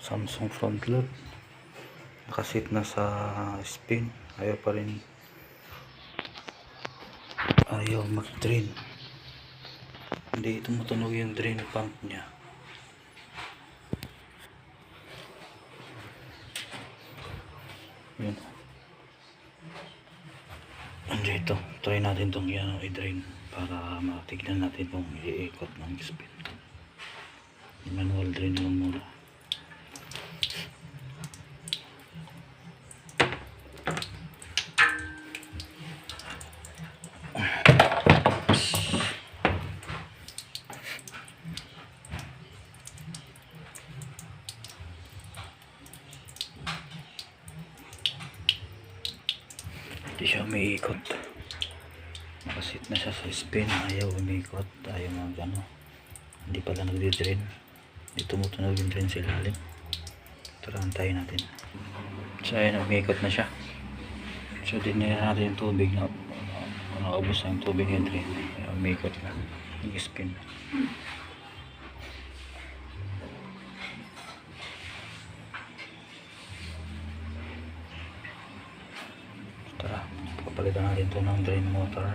Samsung front load, nakasit na sa spin, ayaw pa rin, ayaw mag drain, hindi tumutunog yung drain pump nya. Yun, andito, try natin itong i-drain para matignan natin kung iikot ng spin. Manual drain lang muna. Hindi siya umiikot, nakasit na siya sa spin, ayaw umiikot, ayaw mag hindi pala nagdi-drain, hindi tumutunog yung drain sa ilalim. Tara, antayin natin. So ayun, umiikot na siya. So dinira natin yung tubig na naubos na yung tubig yung drain, umiikot na yung spin. Tara, papalitan natin ito ng drain motor.